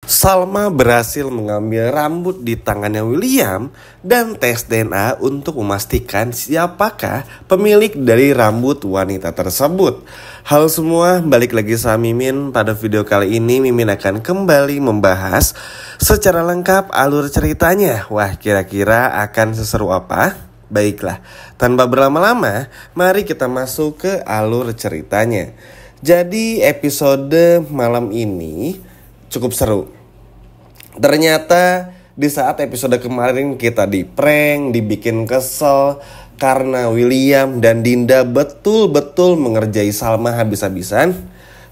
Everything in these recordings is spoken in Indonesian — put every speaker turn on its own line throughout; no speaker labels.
Salma berhasil mengambil rambut di tangannya William dan tes DNA untuk memastikan siapakah pemilik dari rambut wanita tersebut. Halo semua, balik lagi sama Mimin. Pada video kali ini Mimin akan kembali membahas secara lengkap alur ceritanya. Wah, kira-kira akan seseru apa? Baiklah, tanpa berlama-lama, mari kita masuk ke alur ceritanya. Jadi episode malam ini cukup seru. Ternyata di saat episode kemarin kita di-prank, dibikin kesel karena William dan Dinda betul-betul mengerjai Salma habis-habisan.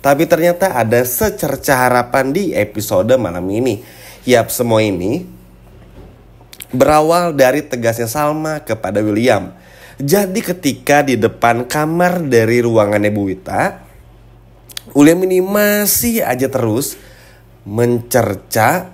Tapi ternyata ada secerca harapan di episode malam ini. Yap, semua ini berawal dari tegasnya Salma kepada William. Jadi ketika di depan kamar dari ruangannya Bu Wita, William ini masih aja terus mencerca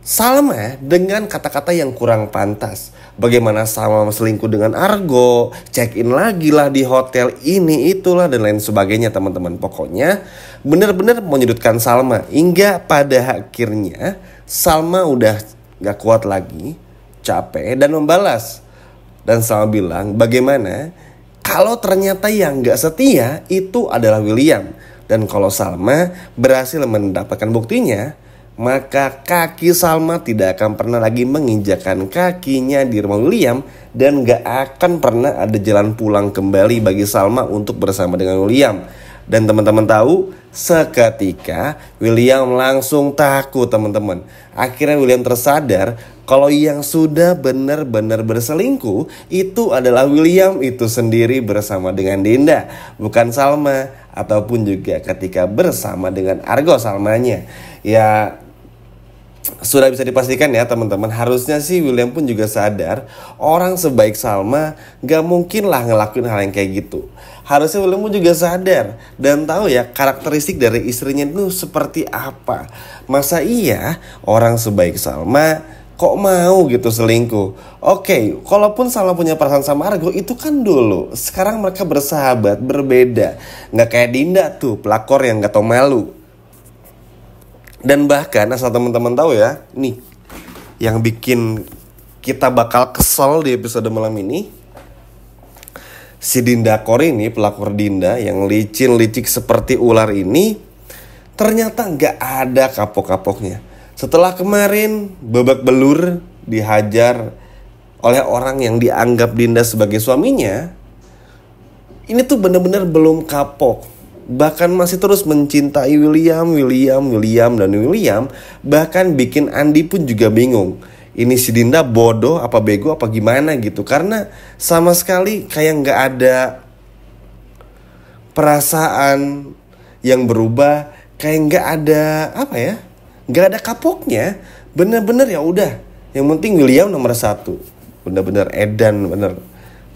Salma dengan kata-kata yang kurang pantas. Bagaimana Salma selingkuh dengan Argo, check-in lagi lah di hotel ini itulah dan lain sebagainya teman-teman. Pokoknya benar-benar menyudutkan Salma. Hingga pada akhirnya Salma udah gak kuat lagi, capek dan membalas. Dan Salma bilang bagaimana kalau ternyata yang gak setia itu adalah William. Dan kalau Salma berhasil mendapatkan buktinya, maka kaki Salma tidak akan pernah lagi menginjakan kakinya di rumah William. Dan gak akan pernah ada jalan pulang kembali bagi Salma untuk bersama dengan William. Dan teman-teman tahu, seketika William langsung takut teman-teman. Akhirnya William tersadar kalau yang sudah benar-benar berselingkuh itu adalah William itu sendiri bersama dengan Dinda, bukan Salma. Ataupun juga ketika bersama dengan Argo Salmanya. Ya sudah bisa dipastikan ya teman-teman. Harusnya sih William pun juga sadar orang sebaik Salma gak mungkin lah ngelakuin hal yang kayak gitu. Harusnya William pun juga sadar dan tahu ya karakteristik dari istrinya itu seperti apa. Masa iya orang sebaik Salma kok mau gitu selingkuh? Oke, kalaupun Salma punya perasaan sama Argo itu kan dulu. Sekarang mereka bersahabat, berbeda. Gak kayak Dinda tuh, pelakor yang gak tau malu. Dan bahkan asal teman-teman tahu ya, nih yang bikin kita bakal kesel di episode malam ini, si Dinda Kor ini, pelakor Dinda yang licin-licik seperti ular ini, ternyata gak ada kapok-kapoknya. Setelah kemarin babak belur dihajar oleh orang yang dianggap Dinda sebagai suaminya, ini tuh benar-benar belum kapok. Bahkan masih terus mencintai William. Bahkan bikin Andi pun juga bingung. Ini si Dinda bodoh apa bego apa gimana gitu. Karena sama sekali kayak gak ada perasaan yang berubah. Kayak gak ada apa ya, gak ada kapoknya. Bener-bener ya udah, yang penting William nomor 1. Bener-bener edan, bener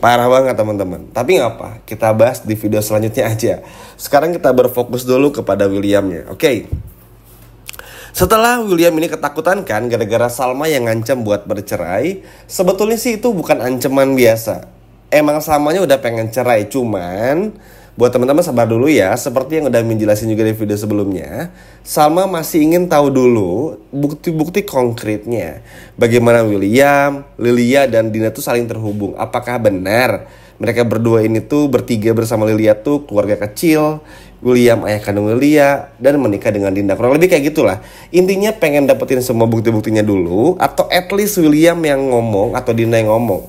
parah banget teman-teman. Tapi gak apa, kita bahas di video selanjutnya aja. Sekarang kita berfokus dulu kepada Williamnya. Oke. Setelah William ini ketakutan kan gara-gara Salma yang ngancam buat bercerai, sebetulnya sih itu bukan ancaman biasa. Emang Salmanya udah pengen cerai, cuman buat teman-teman sabar dulu ya. Seperti yang udah menjelasin juga di video sebelumnya, Salma masih ingin tahu dulu bukti-bukti konkretnya. Bagaimana William, Lilia dan Dinda tuh saling terhubung. Apakah benar mereka berdua ini tuh bertiga bersama Lilia tuh keluarga kecil, William ayah kandung Lilia dan menikah dengan Dinda. Kurang lebih kayak gitulah. Intinya pengen dapetin semua bukti-buktinya dulu, atau at least William yang ngomong atau Dinda yang ngomong.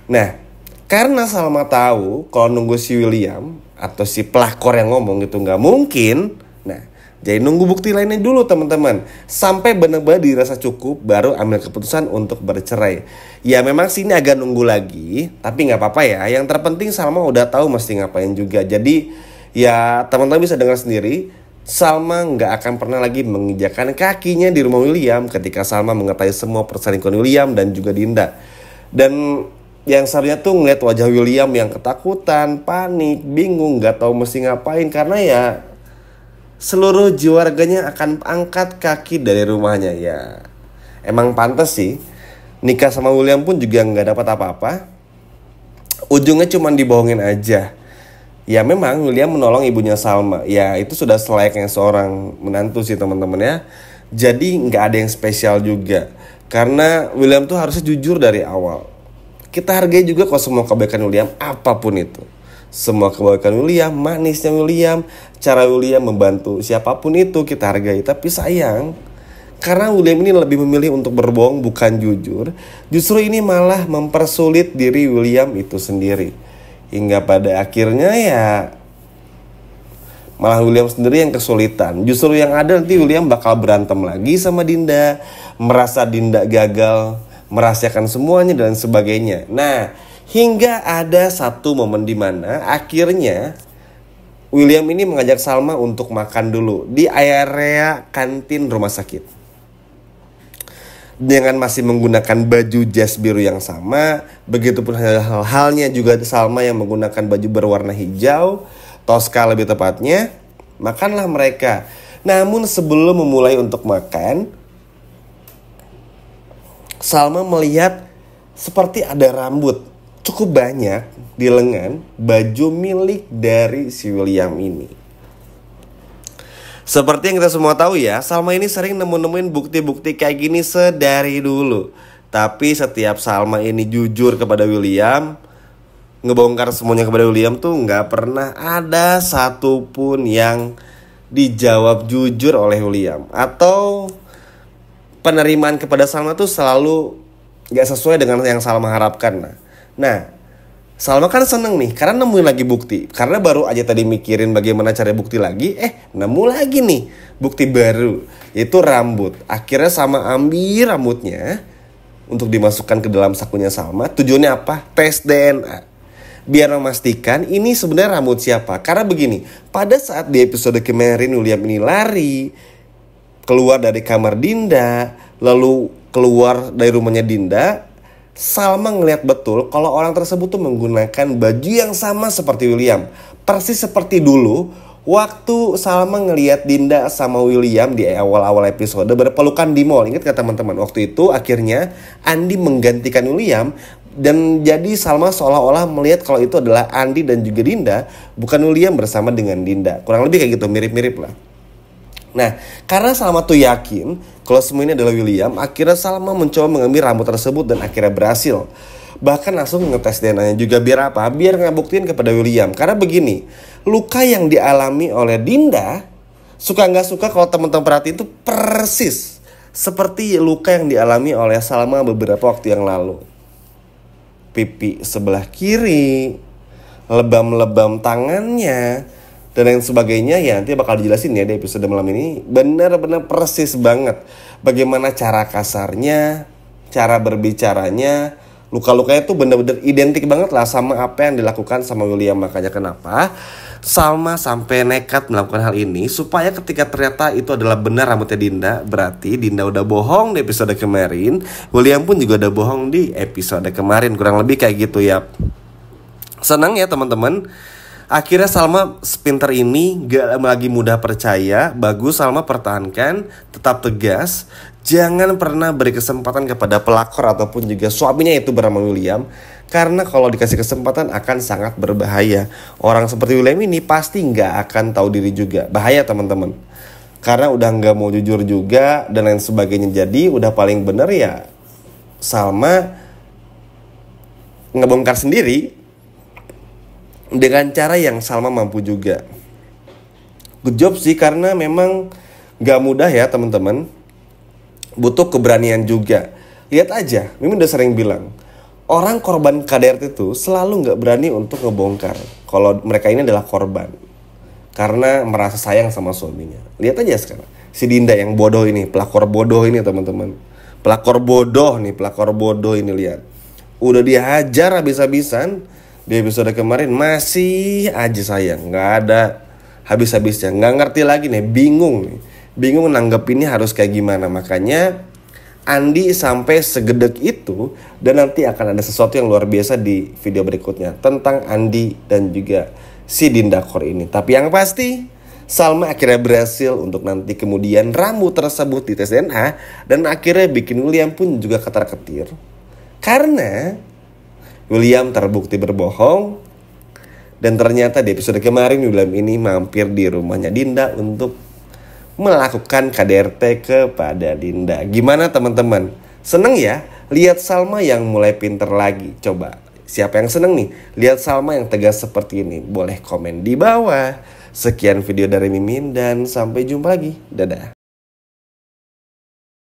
Nah, karena Salma tahu kalau nunggu si William atau si pelakor yang ngomong gitu nggak mungkin. Nah, jadi nunggu bukti lainnya dulu teman-teman. Sampai benar-benar dirasa cukup baru ambil keputusan untuk bercerai. Ya memang sini agak nunggu lagi, tapi nggak apa-apa ya. Yang terpenting Salma udah tahu mesti ngapain juga. Jadi ya teman-teman bisa dengar sendiri, Salma nggak akan pernah lagi menginjakan kakinya di rumah William ketika Salma mengetahui semua perselingkuhan William dan juga Dinda. Dan yang seharusnya tuh ngeliat wajah William yang ketakutan, panik, bingung, gak tahu mesti ngapain. Karena ya seluruh jiwa raganya akan angkat kaki dari rumahnya. Ya emang pantas sih. Nikah sama William pun juga gak dapat apa-apa. Ujungnya cuma dibohongin aja. Ya memang William menolong ibunya Salma. Ya itu sudah selayaknya seorang menantu sih teman-teman ya. Jadi nggak ada yang spesial juga. Karena William tuh harusnya jujur dari awal. Kita hargai juga kok semua kebaikan William, apapun itu. Semua kebaikan William, manisnya William, cara William membantu siapapun itu kita hargai. Tapi sayang, karena William ini lebih memilih untuk berbohong bukan jujur, justru ini malah mempersulit diri William itu sendiri. Hingga pada akhirnya ya malah William sendiri yang kesulitan. Justru yang ada nanti William bakal berantem lagi sama Dinda, merasa Dinda gagal, merahasiakan semuanya dan sebagainya. Nah, hingga ada satu momen di mana akhirnya William ini mengajak Salma untuk makan dulu di area kantin rumah sakit. Dengan masih menggunakan baju jas biru yang sama, begitupun halnya juga Salma yang menggunakan baju berwarna hijau, Tosca lebih tepatnya. Makanlah mereka. Namun sebelum memulai untuk makan, Salma melihat seperti ada rambut cukup banyak di lengan baju milik dari si William ini. Seperti yang kita semua tahu ya, Salma ini sering nemuin bukti-bukti kayak gini sedari dulu. Tapi setiap Salma ini jujur kepada William, ngebongkar semuanya kepada William tuh nggak pernah ada satupun yang dijawab jujur oleh William. Atau penerimaan kepada Salma tuh selalu nggak sesuai dengan yang Salma harapkan. Nah, Salma kan seneng nih karena nemuin lagi bukti. Karena baru aja tadi mikirin bagaimana cari bukti lagi, nemu lagi nih bukti baru, yaitu rambut. Akhirnya Salma ambil rambutnya untuk dimasukkan ke dalam sakunya Salma. Tujuannya apa? Tes DNA, biar memastikan ini sebenarnya rambut siapa. Karena begini, pada saat di episode kemarin William ini lari keluar dari kamar Dinda, lalu keluar dari rumahnya Dinda, Salma ngelihat betul kalau orang tersebut tuh menggunakan baju yang sama seperti William. Persis seperti dulu waktu Salma ngelihat Dinda sama William di awal-awal episode berpelukan di mall. Ingat gak teman-teman? Waktu itu akhirnya Andi menggantikan William, dan jadi Salma seolah-olah melihat kalau itu adalah Andi dan juga Dinda, bukan William bersama dengan Dinda. Kurang lebih kayak gitu, mirip-mirip lah. Nah, karena Salma tuh yakin kalau semua ini adalah William, akhirnya Salma mencoba mengambil rambut tersebut dan akhirnya berhasil. Bahkan langsung ngetes DNA-nya juga, biar apa? Biar ngebuktiin kepada William. Karena begini, luka yang dialami oleh Dinda, suka nggak suka kalau teman-teman perhatiin itu persis seperti luka yang dialami oleh Salma beberapa waktu yang lalu. Pipi sebelah kiri, lebam-lebam tangannya, dan lain sebagainya. Ya nanti bakal dijelasin ya di episode malam ini. Benar-benar persis banget bagaimana cara kasarnya, cara berbicaranya, luka-lukanya tuh benar-benar identik banget lah sama apa yang dilakukan sama William. Makanya kenapa Salma sampai nekat melakukan hal ini, supaya ketika ternyata itu adalah benar rambutnya Dinda, berarti Dinda udah bohong di episode kemarin, William pun juga udah bohong di episode kemarin. Kurang lebih kayak gitu ya. Senang ya teman-teman. Akhirnya Salma sepintar ini gak lagi mudah percaya. Bagus Salma pertahankan, tetap tegas. Jangan pernah beri kesempatan kepada pelakor ataupun juga suaminya itu bernama William. Karena kalau dikasih kesempatan akan sangat berbahaya. Orang seperti William ini pasti gak akan tahu diri juga. Bahaya teman-teman. Karena udah gak mau jujur juga dan lain sebagainya. Jadi udah paling bener ya Salma ngebongkar sendiri dengan cara yang Salma mampu juga. Good job sih, karena memang gak mudah ya teman-teman. Butuh keberanian juga. Lihat aja, Mimin udah sering bilang, orang korban KDRT itu selalu gak berani untuk ngebongkar kalau mereka ini adalah korban, karena merasa sayang sama suaminya. Lihat aja sekarang, si Dinda yang bodoh ini, pelakor bodoh ini teman-teman. Pelakor bodoh ini lihat. Udah dihajar habis-habisan. Di episode kemarin masih aja sayang, nggak ada habis-habisnya, nggak ngerti lagi nih, bingung nanggepinnya harus kayak gimana. Makanya Andi sampai segedek itu, dan nanti akan ada sesuatu yang luar biasa di video berikutnya tentang Andi dan juga si Dinda Kor ini. Tapi yang pasti Salma akhirnya berhasil untuk nanti kemudian rambut tersebut dites DNA, dan akhirnya bikin William pun juga ketar-ketir karena William terbukti berbohong. Dan ternyata di episode kemarin William ini mampir di rumahnya Dinda untuk melakukan KDRT kepada Dinda. Gimana teman-teman? Seneng ya? Lihat Salma yang mulai pinter lagi. Coba, siapa yang seneng nih? Lihat Salma yang tegas seperti ini. Boleh komen di bawah. Sekian video dari Mimin dan sampai jumpa lagi. Dadah.